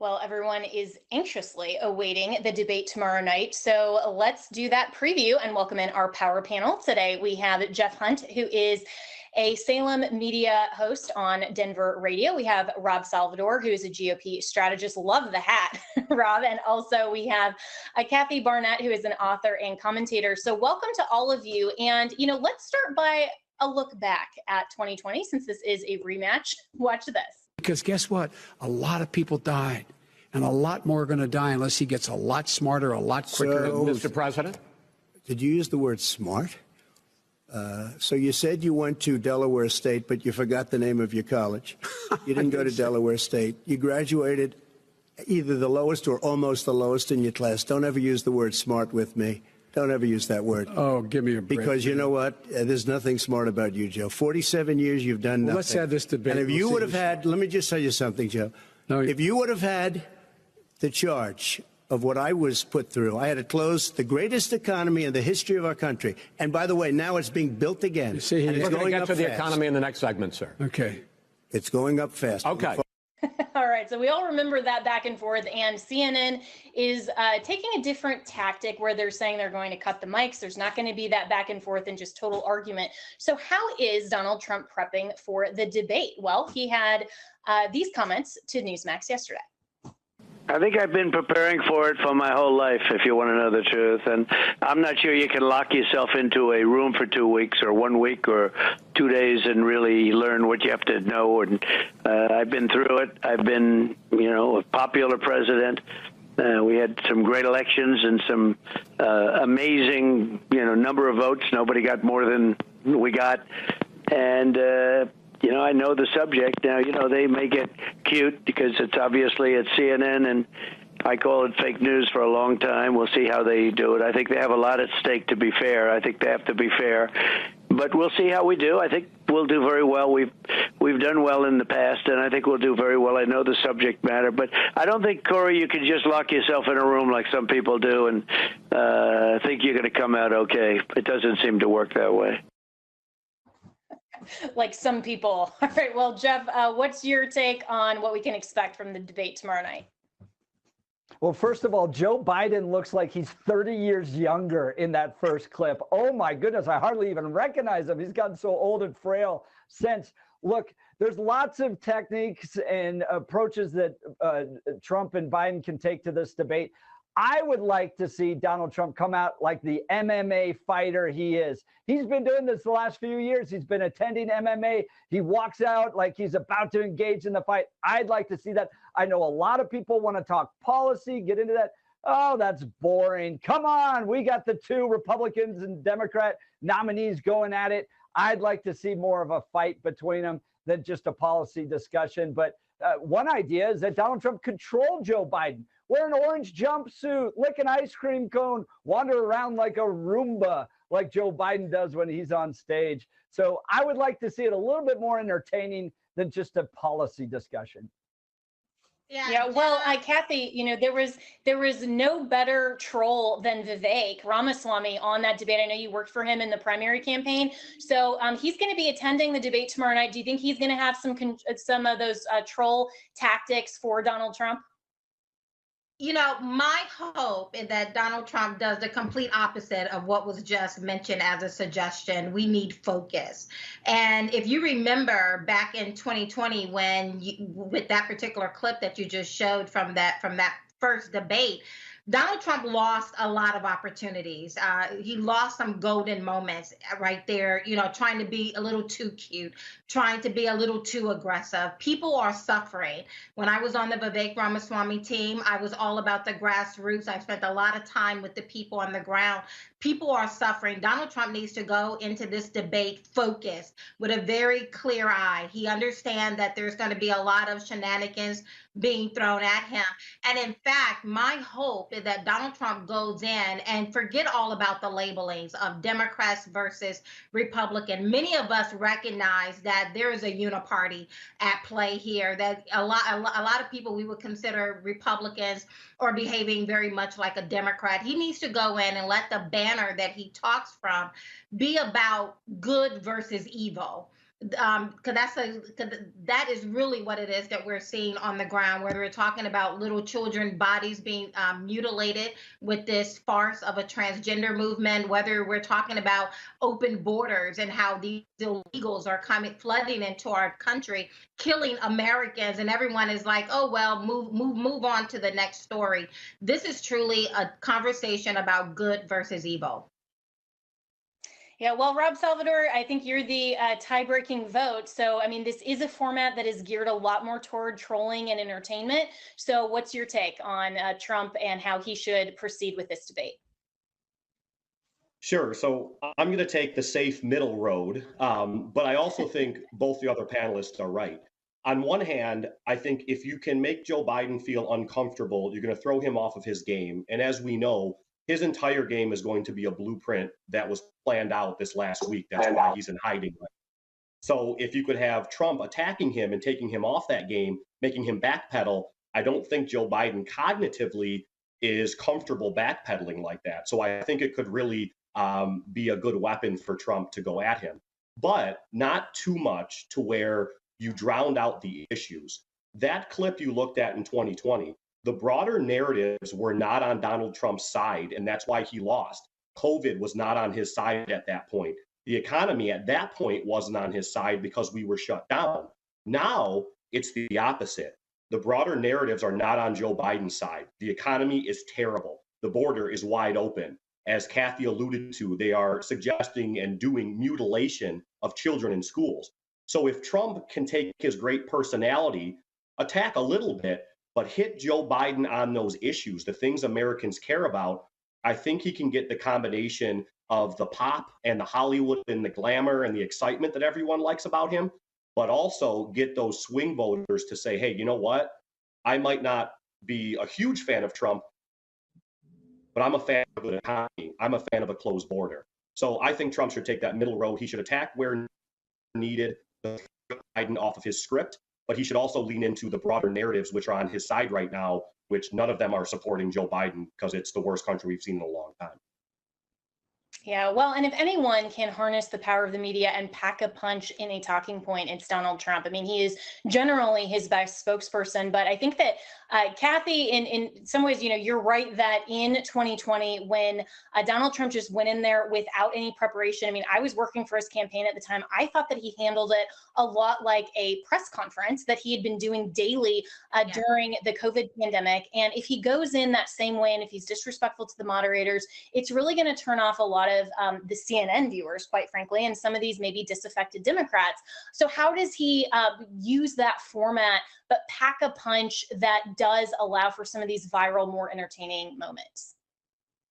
Well, everyone is anxiously awaiting the debate tomorrow night. So let's do that preview and welcome in our power panel. Today we have Jeff Hunt, who is a Salem media host on Denver radio. We have Rob Salvador, who is a GOP strategist. Love the hat, Rob. And also we have Kathy Barnette, who is an author and commentator. So welcome to all of you. And, let's start by a look back at 2020, since this is a rematch. Watch this. Because guess what? A lot of people died, and a lot more are going to die unless he gets a lot smarter, a lot quicker. So, Mr. President? Did you use the word smart? So you said you went to Delaware State, but you forgot the name of your college. You didn't go to Delaware State. You graduated either the lowest or almost the lowest in your class. Don't ever use the word smart with me. Don't ever use that word. Oh, give me a break. Because you know what? There's nothing smart about you, Joe. 47 years you've done nothing. Let's have this debate. And if you would have had, let me just tell you something, Joe. No, if you would have had the charge of what I was put through, I had to close the greatest economy in the history of our country. And by the way, now it's being built again. You see, and we're it's going going to up get to to the economy in the next segment, sir. Okay. It's going up fast. Okay. All right, so we all remember that back and forth, and CNN is taking a different tactic where they're saying they're going to cut the mics. There's not going to be that back and forth and just total argument. So how is Donald Trump prepping for the debate? Well, he had these comments to Newsmax yesterday. I think I've been preparing for it for my whole life, if you want to know the truth. And I'm not sure you can lock yourself into a room for 2 weeks or 1 week or 2 days and really learn what you have to know. And I've been through it. I've been, a popular president. We had some great elections and some amazing, number of votes. Nobody got more than we got. And, I know the subject. Now, they make it cute because it's obviously at CNN, and I call it fake news for a long time. We'll see how they do it. I think they have a lot at stake, to be fair. I think they have to be fair. But we'll see how we do. I think we'll do very well. We've done well in the past, and I think we'll do very well. I know the subject matter, but I don't think, Corey, you can just lock yourself in a room like some people do and think you're going to come out okay. It doesn't seem to work that way. Like some people. All right, well, Jeff, what's your take on what we can expect from the debate tomorrow night? Well, first of all, Joe Biden looks like he's 30 years younger in that first clip. Oh, my goodness, I hardly even recognize him. He's gotten so old and frail since. Look, there's lots of techniques and approaches that Trump and Biden can take to this debate. I would like to see Donald Trump come out like the MMA fighter he is. He's been doing this the last few years. He's been attending MMA. He walks out like he's about to engage in the fight. I'd like to see that. I know a lot of people want to talk policy, get into that. Oh, that's boring. Come on. We got the two Republicans and Democrat nominees going at it. I'd like to see more of a fight between them than just a policy discussion. But one idea is that Donald Trump controlled Joe Biden. Wear an orange jumpsuit, lick an ice cream cone, wander around like a Roomba, like Joe Biden does when he's on stage. So I would like to see it a little bit more entertaining than just a policy discussion. Yeah. Well, Kathy, there was no better troll than Vivek Ramaswamy on that debate. I know you worked for him in the primary campaign, so he's going to be attending the debate tomorrow night. Do you think he's going to have some of those troll tactics for Donald Trump? My hope is that Donald Trump does the complete opposite of what was just mentioned as a suggestion. We need focus. And if you remember back in 2020, with that particular clip that you just showed from that first debate, Donald Trump lost a lot of opportunities. He lost some golden moments right there, trying to be a little too cute, trying to be a little too aggressive. People are suffering. When I was on the Vivek Ramaswamy team, I was all about the grassroots. I spent a lot of time with the people on the ground. People are suffering. Donald Trump needs to go into this debate focused with a very clear eye. He understands that there's going to be a lot of shenanigans being thrown at him. And in fact, my hope is that Donald Trump goes in and forget all about the labelings of Democrats versus Republican. Many of us recognize that there is a uniparty at play here, that a lot of people we would consider Republicans are behaving very much like a Democrat. He needs to go in and let the banner that he talks from be about good versus evil. that is really what it is that we're seeing on the ground, whether we're talking about little children bodies being mutilated with this farce of a transgender movement, whether we're talking about open borders and how these illegals are flooding into our country, killing Americans, and everyone is like, oh well, move on to the next story. This is truly a conversation about good versus evil. Yeah, well, Rob Salvador, I think you're the tie-breaking vote. So, I mean, this is a format that is geared a lot more toward trolling and entertainment. So what's your take on Trump and how he should proceed with this debate? Sure. So I'm going to take the safe middle road, but I also think both the other panelists are right. On one hand, I think if you can make Joe Biden feel uncomfortable, you're going to throw him off of his game. And as we know, his entire game is going to be a blueprint that was planned out this last week. That's why he's in hiding. So if you could have Trump attacking him and taking him off that game, making him backpedal, I don't think Joe Biden cognitively is comfortable backpedaling like that. So I think it could really be a good weapon for Trump to go at him, but not too much to where you drowned out the issues. That clip you looked at in 2020, the broader narratives were not on Donald Trump's side, and that's why he lost. COVID was not on his side at that point. The economy at that point wasn't on his side because we were shut down. Now it's the opposite. The broader narratives are not on Joe Biden's side. The economy is terrible. The border is wide open. As Kathy alluded to, they are suggesting and doing mutilation of children in schools. So if Trump can take his great personality, attack a little bit, but hit Joe Biden on those issues, the things Americans care about, I think he can get the combination of the pop and the Hollywood and the glamour and the excitement that everyone likes about him, but also get those swing voters to say, hey, you know what? I might not be a huge fan of Trump, but I'm a fan of the economy. I'm a fan of a closed border. So I think Trump should take that middle road. He should attack where needed, Biden off of his script, but he should also lean into the broader narratives which are on his side right now, which none of them are supporting Joe Biden because it's the worst country we've seen in a long time. Yeah, well, and if anyone can harness the power of the media and pack a punch in a talking point, it's Donald Trump. I mean, he is generally his best spokesperson, but I think that Kathy, in some ways, you know, you're right that in 2020, when Donald Trump just went in there without any preparation. I mean, I was working for his campaign at the time. I thought that he handled it a lot like a press conference that he had been doing daily during the COVID pandemic. And if he goes in that same way, and if he's disrespectful to the moderators, it's really going to turn off a lot of the CNN viewers, quite frankly, and some of these maybe disaffected Democrats. So how does he use that format, but pack a punch that does allow for some of these viral, more entertaining moments?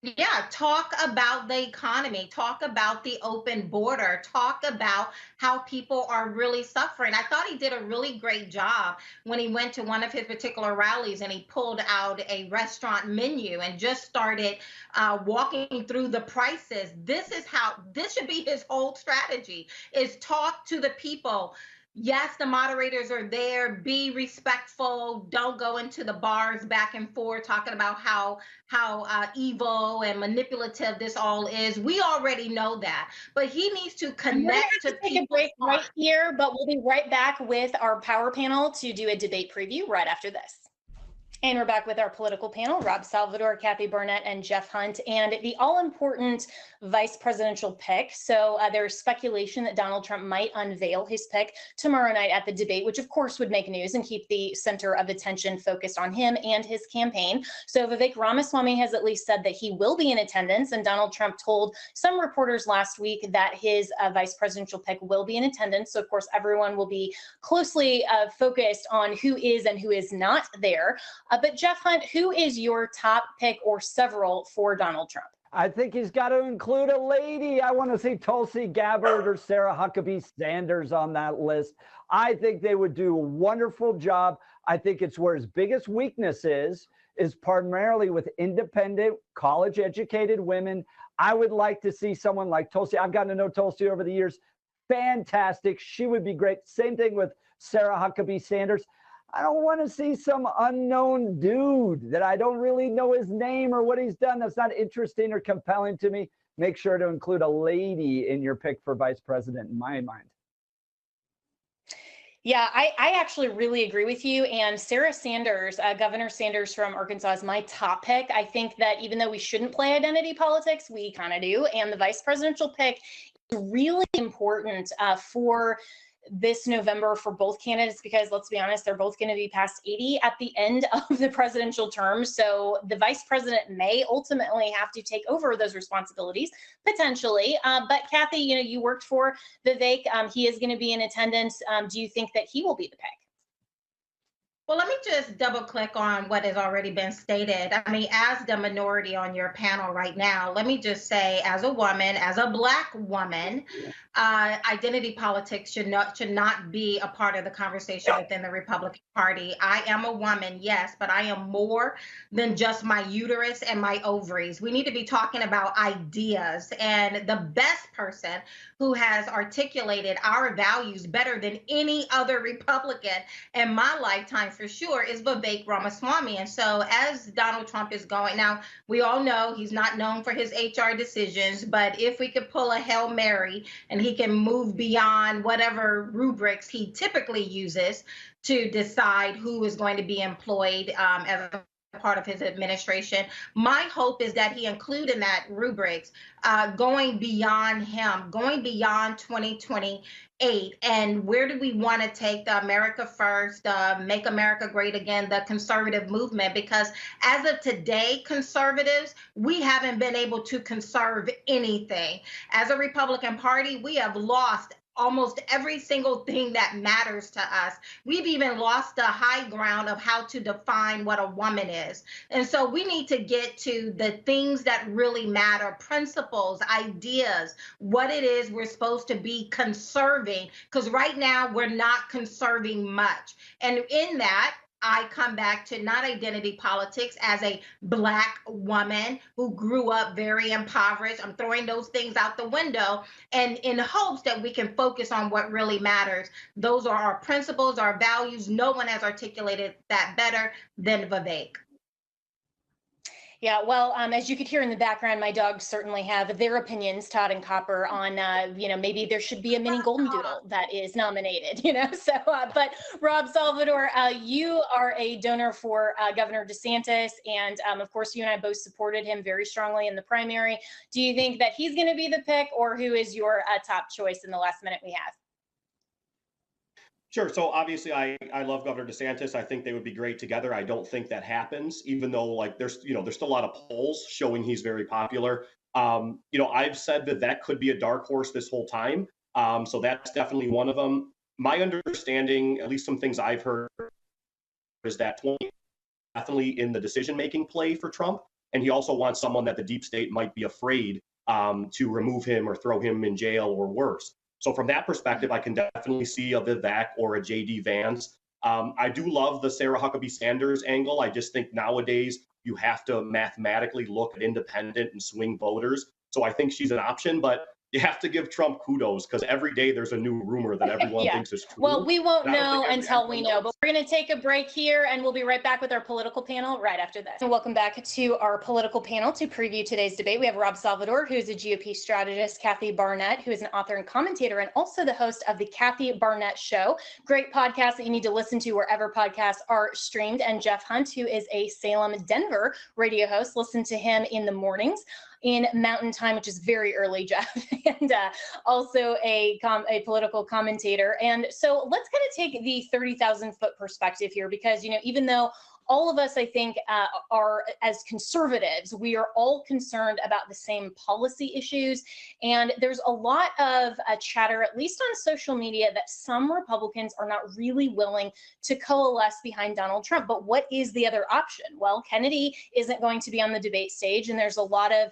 Yeah, talk about the economy, talk about the open border, talk about how people are really suffering. I thought he did a really great job when he went to one of his particular rallies and he pulled out a restaurant menu and just started walking through the prices. This should be his whole strategy, is talk to the people. Yes, the moderators are there. Be respectful. Don't go into the bars back and forth talking about how evil and manipulative this all is. We already know that, but he needs to connect to people. Take a break right here, but we'll be right back with our power panel to do a debate preview right after this. And we're back with our political panel, Rob Salvador, Kathy Barnette, and Jeff Hunt, and the all-important vice presidential pick. So there's speculation that Donald Trump might unveil his pick tomorrow night at the debate, which of course would make news and keep the center of attention focused on him and his campaign. So Vivek Ramaswamy has at least said that he will be in attendance, and Donald Trump told some reporters last week that his vice presidential pick will be in attendance. So of course everyone will be closely focused on who is and who is not there. But Jeff Hunt, who is your top pick or several for Donald Trump? I think he's got to include a lady. I want to see Tulsi Gabbard or Sarah Huckabee Sanders on that list. I think they would do a wonderful job. I think it's where his biggest weakness is primarily with independent, college-educated women. I would like to see someone like Tulsi. I've gotten to know Tulsi over the years. Fantastic. She would be great. Same thing with Sarah Huckabee Sanders. I don't want to see some unknown dude that I don't really know his name or what he's done. That's not interesting or compelling to me. Make sure to include a lady in your pick for vice president, in my mind. Yeah, I actually really agree with you. And Sarah Sanders, Governor Sanders from Arkansas, is my top pick. I think that even though we shouldn't play identity politics, we kind of do. And the vice presidential pick is really important for this November for both candidates, because let's be honest, they're both going to be past 80 at the end of the presidential term. So the vice president may ultimately have to take over those responsibilities potentially. But Kathy, you worked for Vivek. He is going to be in attendance. Do you think that he will be the pick? Well, let me just double click on what has already been stated. I mean, as the minority on your panel right now, let me just say, as a woman, as a Black woman, identity politics should not be a part of the conversation within the Republican Party. I am a woman, yes, but I am more than just my uterus and my ovaries. We need to be talking about ideas, and the best person who has articulated our values better than any other Republican in my lifetime, for sure, is Vivek Ramaswamy. And so as Donald Trump is going, now we all know he's not known for his HR decisions, but if we could pull a Hail Mary and he can move beyond whatever rubrics he typically uses to decide who is going to be employed as a part of his administration. My hope is that he include in that rubrics going beyond him, going beyond 2028. And where do we want to take the America First, Make America Great Again, the conservative movement? Because as of today, conservatives, we haven't been able to conserve anything. As a Republican Party, we have lost almost every single thing that matters to us. We've even lost the high ground of how to define what a woman is. And so we need to get to the things that really matter, principles, ideas, what it is we're supposed to be conserving, because right now we're not conserving much. And in that, I come back to not identity politics as a Black woman who grew up very impoverished. I'm throwing those things out the window, and in hopes that we can focus on what really matters. Those are our principles, our values. No one has articulated that better than Vivek. Yeah, well, as you could hear in the background, my dogs certainly have their opinions, Todd and Copper, on, maybe there should be a mini golden doodle that is nominated, So, but Rob Salvador, you are a donor for Governor DeSantis. And of course, you and I both supported him very strongly in the primary. Do you think that he's going to be the pick, or who is your top choice in the last minute we have? Sure. So obviously, I love Governor DeSantis. I think they would be great together. I don't think that happens, even though there's still a lot of polls showing he's very popular. I've said that could be a dark horse this whole time. So that's definitely one of them. My understanding, at least some things I've heard, is that 20 definitely in the decision-making play for Trump. And he also wants someone that the deep state might be afraid to remove him or throw him in jail or worse. So from that perspective, I can definitely see a Vivek or a J.D. Vance. I do love the Sarah Huckabee Sanders angle. I just think nowadays you have to mathematically look at independent and swing voters. So I think she's an option, but you have to give Trump kudos because every day there's a new rumor that everyone thinks is true. Well, we won't know until we know, but we're going to take a break here and we'll be right back with our political panel right after this. And welcome back to our political panel to preview today's debate. We have Rob Salvador, who is a GOP strategist, Kathy Barnette, who is an author and commentator, and also the host of the Kathy Barnette Show. Great podcast that you need to listen to wherever podcasts are streamed. And Jeff Hunt, who is a Salem, Denver radio host. Listen to him in the mornings in Mountain Time, which is very early, Jeff, and also a political commentator. And so let's kind of take the 30,000 foot perspective here, because, even though all of us, I think, are, as conservatives, we are all concerned about the same policy issues. And there's a lot of chatter, at least on social media, that some Republicans are not really willing to coalesce behind Donald Trump. But what is the other option? Well, Kennedy isn't going to be on the debate stage, and there's a lot of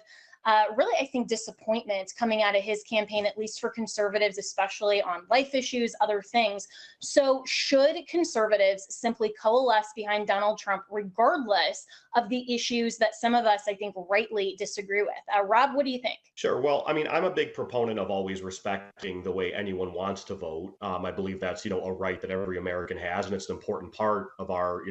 really, I think, disappointment coming out of his campaign, at least for conservatives, especially on life issues, other things. So should conservatives simply coalesce behind Donald Trump, regardless of the issues that some of us, I think, rightly disagree with? Rob, what do you think? Sure. Well, I mean, I'm a big proponent of always respecting the way anyone wants to vote. I believe that's, a right that every American has, and it's an important part of our,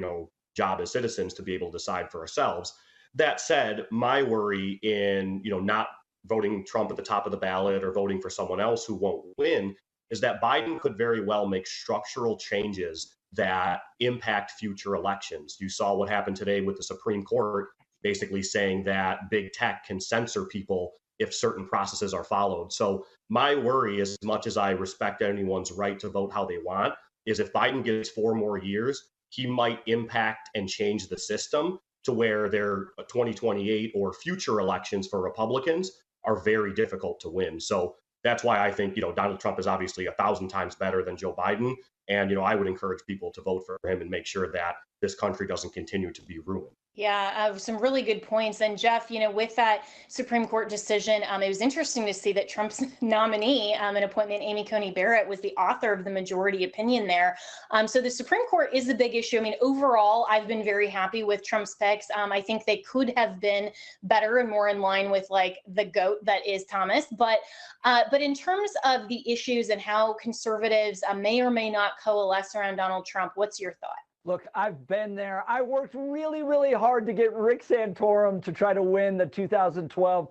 job as citizens to be able to decide for ourselves. That said, my worry in, not voting Trump at the top of the ballot or voting for someone else who won't win is that Biden could very well make structural changes that impact future elections. You saw what happened today with the Supreme Court basically saying that big tech can censor people if certain processes are followed. So my worry, as much as I respect anyone's right to vote how they want, is if Biden gets 4 more years, he might impact and change the system to where their 2028 or future elections for Republicans are very difficult to win. So that's why I think, Donald Trump is obviously 1,000 times better than Joe Biden. And, I would encourage people to vote for him and make sure that this country doesn't continue to be ruined. Yeah, some really good points. And Jeff, with that Supreme Court decision, it was interesting to see that Trump's nominee and appointment, Amy Coney Barrett, was the author of the majority opinion there. So the Supreme Court is a big issue. I mean, overall, I've been very happy with Trump's picks. I think they could have been better and more in line with like the GOAT that is Thomas. But in terms of the issues and how conservatives may or may not coalesce around Donald Trump, what's your thought? Look, I've been there. I worked really, really hard to get Rick Santorum to try to win the 2012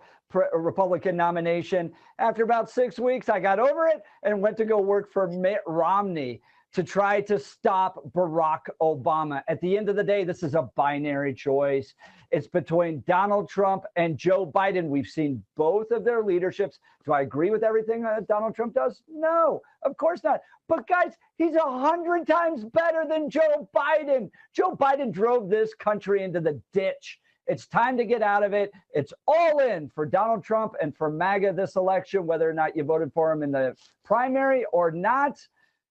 Republican nomination. After about 6 weeks, I got over it and went to go work for Mitt Romney to try to stop Barack Obama. At the end of the day, this is a binary choice. It's between Donald Trump and Joe Biden. We've seen both of their leaderships. Do I agree with everything that Donald Trump does? No, of course not. But guys, he's 100 times better than Joe Biden. Joe Biden drove this country into the ditch. It's time to get out of it. It's all in for Donald Trump and for MAGA this election, whether or not you voted for him in the primary or not.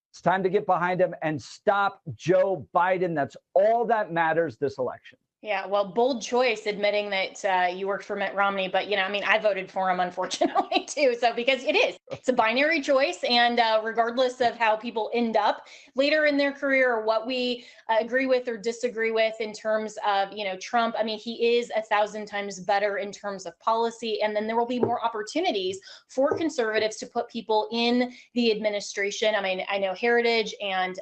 It's time to get behind him and stop Joe Biden. That's all that matters this election. Yeah, well, bold choice admitting that you worked for Mitt Romney, but I voted for him, unfortunately, too. So because it's a binary choice, and regardless of how people end up later in their career or what we agree with or disagree with in terms of Trump, I mean, he is 1,000 times better in terms of policy, and then there will be more opportunities for conservatives to put people in the administration. I mean, I know Heritage and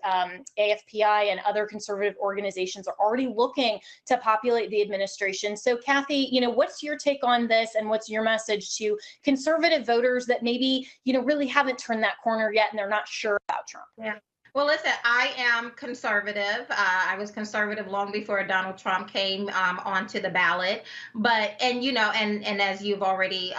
AFPI and other conservative organizations are already looking to populate the administration. So Kathy, what's your take on this, and what's your message to conservative voters that maybe, really haven't turned that corner yet and they're not sure about Trump? Yeah. Well, listen, I am conservative. I was conservative long before Donald Trump came onto the ballot. And as you've already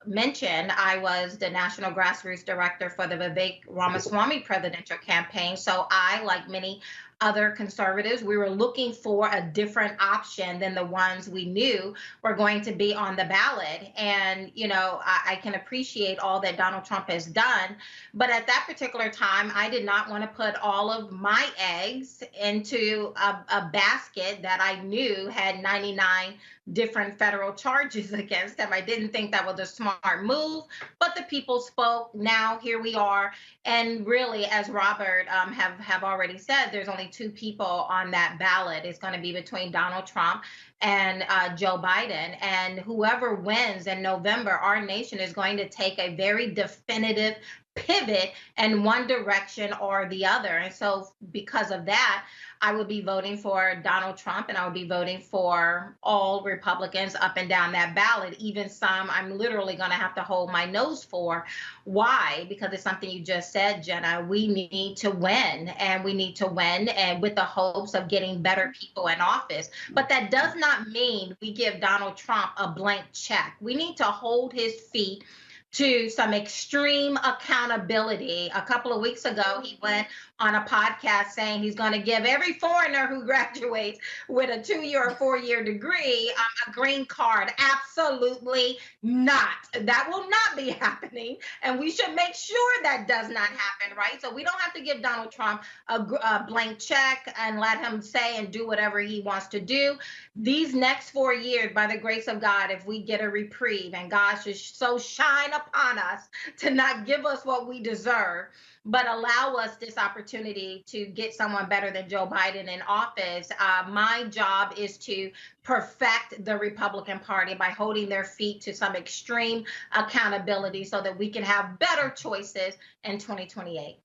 mentioned, I was the national grassroots director for the Vivek Ramaswamy presidential campaign. So I, like many other conservatives, we were looking for a different option than the ones we knew were going to be on the ballot. And, I can appreciate all that Donald Trump has done. But at that particular time, I did not want to put all of my eggs into a basket that I knew had 99 different federal charges against them. I didn't think that was a smart move, but the people spoke. Now here we are. And really, as Robert have already said, there's only 2 people on that ballot. It's going to be between Donald Trump and Joe Biden. And whoever wins in November, our nation is going to take a very definitive pivot in one direction or the other. And so because of that, I would be voting for Donald Trump, and I would be voting for all Republicans up and down that ballot, even some I'm literally going to have to hold my nose for. Why? Because it's something you just said, Jenna. We need to win, and we need to win and with the hopes of getting better people in office. But that does not mean we give Donald Trump a blank check. We need to hold his feet to some extreme accountability. A couple of weeks ago, he went on a podcast saying he's going to give every foreigner who graduates with a 2-year or 4-year degree a green card. Absolutely not. That will not be happening. And we should make sure that does not happen, right? So we don't have to give Donald Trump a blank check and let him say and do whatever he wants to do. These next 4 years, by the grace of God, if we get a reprieve and God should so shine upon us to not give us what we deserve, but allow us this opportunity to get someone better than Joe Biden in office. My job is to perfect the Republican Party by holding their feet to some extreme accountability so that we can have better choices in 2028.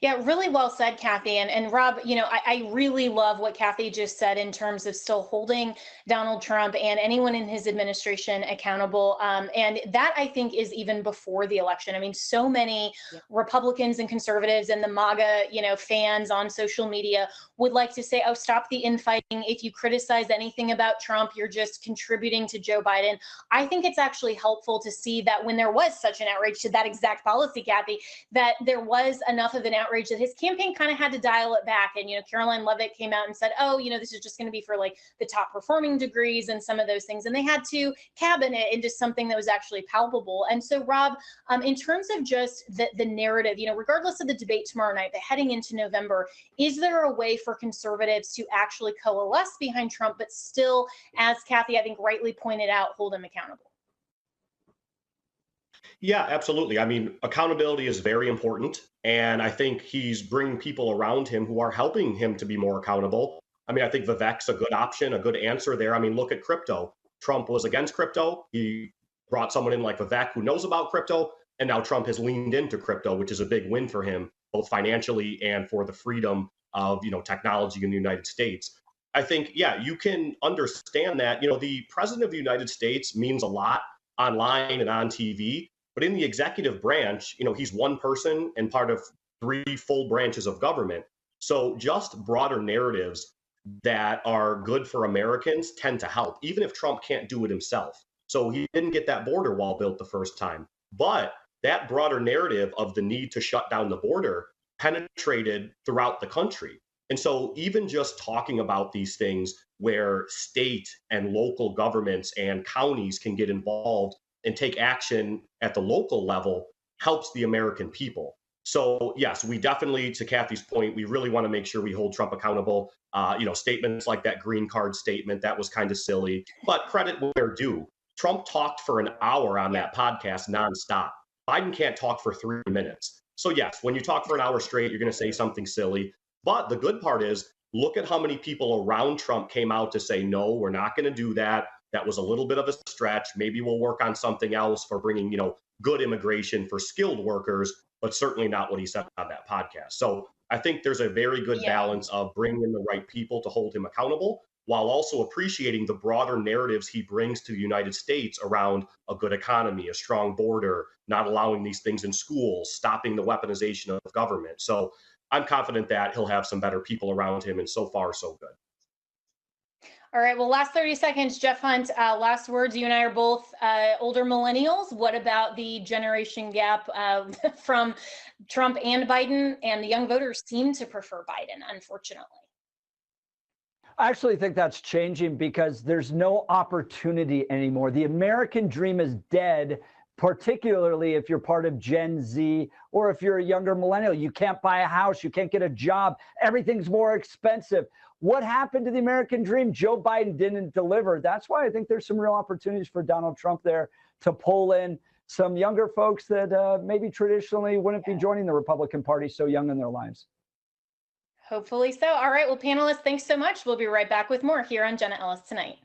Yeah, really well said, Kathy. And Rob, I really love what Kathy just said in terms of still holding Donald Trump and anyone in his administration accountable. And that, I think, is even before the election. I mean, so many Republicans and conservatives and the MAGA, fans on social media would like to say, oh, stop the infighting. If you criticize anything about Trump, you're just contributing to Joe Biden. I think it's actually helpful to see that when there was such an outrage to that exact policy, Kathy, that there was enough of an outrage that his campaign kind of had to dial it back. And, Caroline Leavitt came out and said, oh, this is just going to be for like the top performing degrees and some of those things. And they had to cabin it into something that was actually palpable. And so, Rob, in terms of just the narrative, regardless of the debate tomorrow night, but heading into November, is there a way for conservatives to actually coalesce behind Trump, but still, as Kathy, I think, rightly pointed out, hold him accountable? Yeah, absolutely. I mean, accountability is very important. And I think he's bringing people around him who are helping him to be more accountable. I mean, I think Vivek's a good option, a good answer there. I mean, look at crypto. Trump was against crypto. He brought someone in like Vivek who knows about crypto. And now Trump has leaned into crypto, which is a big win for him, both financially and for the freedom of, technology in the United States. I think, yeah, you can understand that, the president of the United States means a lot online and on TV. But in the executive branch, he's one person and part of 3 full branches of government. So just broader narratives that are good for Americans tend to help, even if Trump can't do it himself. So he didn't get that border wall built the first time. But that broader narrative of the need to shut down the border penetrated throughout the country. And so even just talking about these things where state and local governments and counties can get involved and take action at the local level helps the American people. So yes, we definitely, to Kathy's point, we really want to make sure we hold Trump accountable. Statements like that green card statement, that was kind of silly, but credit where due. Trump talked for an hour on that podcast nonstop. Biden can't talk for 3 minutes. So yes, when you talk for an hour straight, you're going to say something silly. But the good part is, look at how many people around Trump came out to say, no, we're not going to do that. That was a little bit of a stretch. Maybe we'll work on something else for bringing, good immigration for skilled workers, but certainly not what he said on that podcast. So I think there's a very good balance of bringing in the right people to hold him accountable, while also appreciating the broader narratives he brings to the United States around a good economy, a strong border, not allowing these things in schools, stopping the weaponization of government. So I'm confident that he'll have some better people around him, and so far, so good. All right. Well, last 30 seconds, Jeff Hunt, last words. You and I are both older millennials. What about the generation gap from Trump and Biden? And the young voters seem to prefer Biden, unfortunately. I actually think that's changing because there's no opportunity anymore. The American dream is dead, particularly if you're part of Gen Z or if you're a younger millennial. You can't buy a house. You can't get a job. Everything's more expensive. What happened to the American dream? Joe Biden didn't deliver. That's why I think there's some real opportunities for Donald Trump there to pull in some younger folks that maybe traditionally wouldn't be joining the Republican Party so young in their lives. Hopefully so. All right. Well, panelists, thanks so much. We'll be right back with more here on Jenna Ellis Tonight.